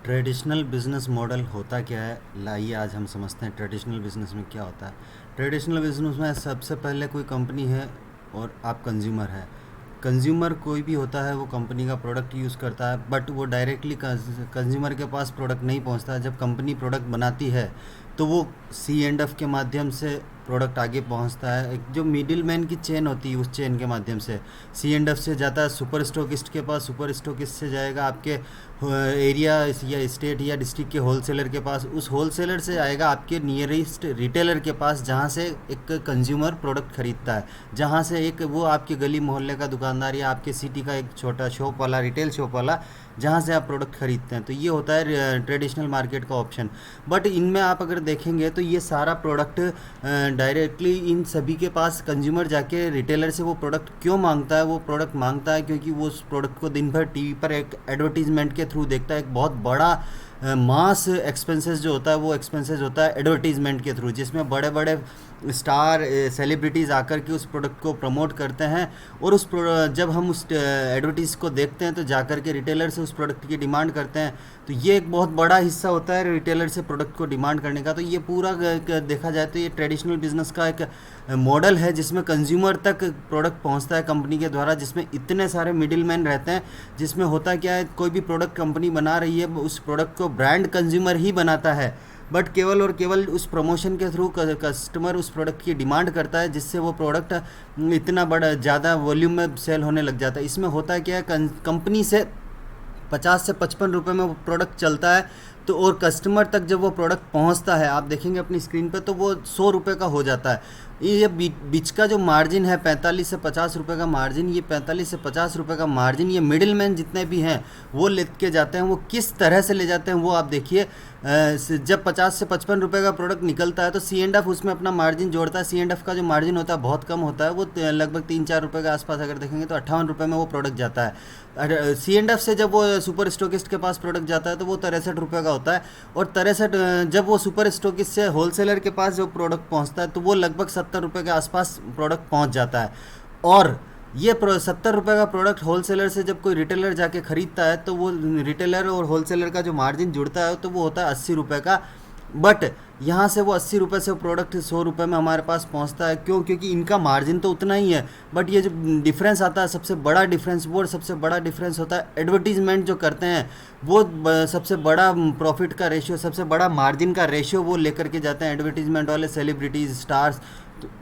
Traditional business model होता क्या है, लाइए आज हम समझते हैं ट्रेडिशनल बिजनेस में क्या होता है। ट्रेडिशनल बिजनेस में सबसे पहले कोई कंपनी है और आप कंज्यूमर है। कंज्यूमर कोई भी होता है वो कंपनी का प्रोडक्ट यूज़ करता है, बट वो डायरेक्टली कंज्यूमर के पास प्रोडक्ट नहीं पहुंचता है। जब कंपनी प्रोडक्ट बनाती है तो वो C&F के माध्यम से प्रोडक्ट आगे पहुंचता है। एक जो मिडिल मैन की चेन होती है उस चेन के माध्यम से C&F से जाता है सुपर स्टॉकिस्ट के पास, सुपर स्टॉकिस्ट से जाएगा आपके एरिया या स्टेट या डिस्ट्रिक्ट के होलसेलर के पास, उस होलसेलर से आएगा आपके नियरेस्ट रिटेलर के पास जहाँ से एक कंज्यूमर प्रोडक्ट खरीदता है, जहाँ से एक वो आपके गली मोहल्ले का दुकानदार या आपके सिटी का एक छोटा शॉप वाला, रिटेल शॉप वाला, जहाँ से आप प्रोडक्ट खरीदते हैं। तो ये होता है ट्रेडिशनल मार्केट का ऑप्शन। बट इनमें आप अगर देखेंगे तो ये सारा प्रोडक्ट डायरेक्टली इन सभी के पास कंज्यूमर जाके रिटेलर से वो प्रोडक्ट क्यों मांगता है? वो प्रोडक्ट मांगता है क्योंकि वो उस प्रोडक्ट को दिन भर टीवी पर एक एडवर्टीजमेंट के थ्रू देखता है। एक बहुत बड़ा मास एक्सपेंसेस जो होता है वो एक्सपेंसेस होता है एडवर्टीजमेंट के थ्रू, जिसमें बड़े बड़े स्टार सेलिब्रिटीज़ आकर के उस प्रोडक्ट को प्रमोट करते हैं। और जब हम उस एडवर्टीज़ को देखते हैं तो जाकर के रिटेलर से उस प्रोडक्ट की डिमांड करते हैं। तो ये एक बहुत बड़ा हिस्सा होता है रिटेलर से प्रोडक्ट को डिमांड करने का। तो ये पूरा देखा जाए तो ये ट्रेडिशनल बिजनेस का एक मॉडल है जिसमें कंज्यूमर तक प्रोडक्ट पहुंचता है कंपनी के द्वारा, जिसमें इतने सारे मिडिल मैन रहते हैं। जिसमें होता क्या है, कोई भी प्रोडक्ट कंपनी बना रही है उस प्रोडक्ट को ब्रांड कंज्यूमर ही बनाता है, बट केवल और केवल उस प्रमोशन के थ्रू कस्टमर उस प्रोडक्ट की डिमांड करता है, जिससे वो प्रोडक्ट इतना बड़ा ज़्यादा वॉल्यूम में सेल होने लग जाता है। इसमें होता क्या है, कंपनी से 50 से 55 रुपये में वो प्रोडक्ट चलता है, तो और कस्टमर तक जब वो प्रोडक्ट पहुंचता है, आप देखेंगे अपनी स्क्रीन पे, तो वो 100 रुपये का हो जाता है। ये बीच का जो मार्जिन है 45 से 50 रुपये का मार्जिन, ये 45 से 50 रुपये का मार्जिन ये मिडिल मैन जितने भी हैं वो लेके जाते हैं। वो किस तरह से ले जाते हैं वो आप देखिए। जब 50 से 55 रुपये का प्रोडक्ट निकलता है तो C&F उसमें अपना मार्जिन जोड़ता है। C&F का जो मार्जिन होता है बहुत कम होता है, वो लगभग 3-4 रुपये के आसपास अगर देखेंगे तो 58 रुपये में वो प्रोडक्ट जाता है। C&F से जब वो सुपर स्टॉकिस्ट के पास प्रोडक्ट जाता है तो वो 63 रुपये का होता है। और 63 जब वो सुपर स्टॉकिस्ट से होलसेलर के पास जो प्रोडक्ट पहुंचता है तो वो लगभग 70 रुपये के आसपास प्रोडक्ट पहुंच जाता है। और ये 70 रुपये का प्रोडक्ट होलसेलर से जब कोई रिटेलर जाके ख़रीदता है तो वो रिटेलर और होलसेलर का जो मार्जिन जुड़ता है तो वो होता है 80 रुपये का। बट यहाँ से वो 80 रुपये से प्रोडक्ट 100 रुपये में हमारे पास पहुँचता है। क्यों? क्योंकि इनका मार्जिन तो उतना ही है, बट ये जो डिफरेंस आता है सबसे बड़ा डिफरेंस, वो सबसे बड़ा डिफरेंस होता है एडवर्टीजमेंट जो करते हैं वो सबसे बड़ा प्रॉफिट का रेशियो, सबसे बड़ा मार्जिन का रेशियो वो लेकर के जाते हैं एडवर्टीजमेंट वाले, सेलिब्रिटीज़, स्टार्स।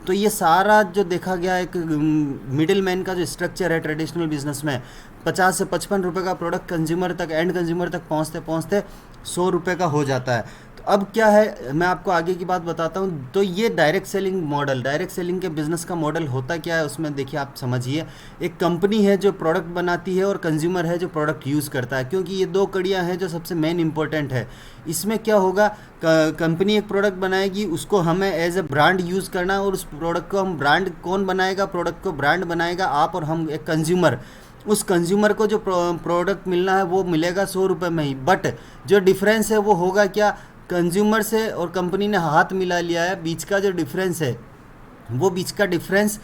तो ये सारा जो देखा गया एक मिडिल मैन का जो स्ट्रक्चर है ट्रेडिशनल बिजनेस में, 50 से 55 रुपये का प्रोडक्ट कंज्यूमर तक, एंड कंज्यूमर तक पहुँचते पहुँचते 100 रुपये का हो जाता है। तो अब क्या है, मैं आपको आगे की बात बताता हूँ। तो ये direct selling model, direct selling के बिजनेस का मॉडल होता क्या है उसमें देखिए, आप समझिए। एक कंपनी है जो प्रोडक्ट बनाती है और कंज्यूमर है जो प्रोडक्ट यूज़ करता है, क्योंकि ये दो कड़ियाँ हैं जो सबसे मेन इंपॉर्टेंट है। इसमें क्या होगा, कंपनी एक प्रोडक्ट बनाएगी, उसको हमें एज ए ब्रांड यूज़ करना है। और उस प्रोडक्ट को हम ब्रांड कौन बनाएगा? प्रोडक्ट को ब्रांड बनाएगा आप और हम, एक कंज्यूमर। उस कंज्यूमर को जो प्रोडक्ट मिलना है वो मिलेगा 100 रुपये में ही। बट जो डिफरेंस है वो होगा क्या, कंज्यूमर से और कंपनी ने हाथ मिला लिया है, बीच का जो डिफरेंस है वो बीच का डिफरेंस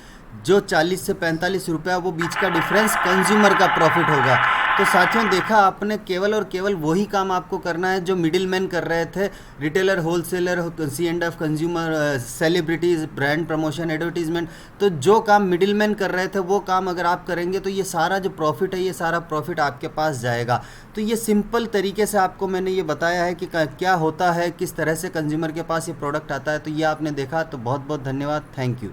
जो 40 से 45 रुपया, वो बीच का डिफरेंस कंज्यूमर का प्रॉफिट होगा। तो साथियों देखा आपने, केवल और केवल वही काम आपको करना है जो मिडिल मैन कर रहे थे, retailer, wholesaler, C&F, consumer, celebrities, brand promotion, advertisement. तो जो काम मिडिल मैन कर रहे थे वो काम अगर आप करेंगे तो ये सारा जो प्रॉफिट है, ये सारा प्रॉफिट आपके पास जाएगा। तो ये सिंपल तरीके से आपको मैंने ये बताया है कि क्या होता है, किस तरह से कंज्यूमर के पास ये प्रोडक्ट आता है। तो ये आपने देखा, तो बहुत बहुत धन्यवाद, थैंक यू।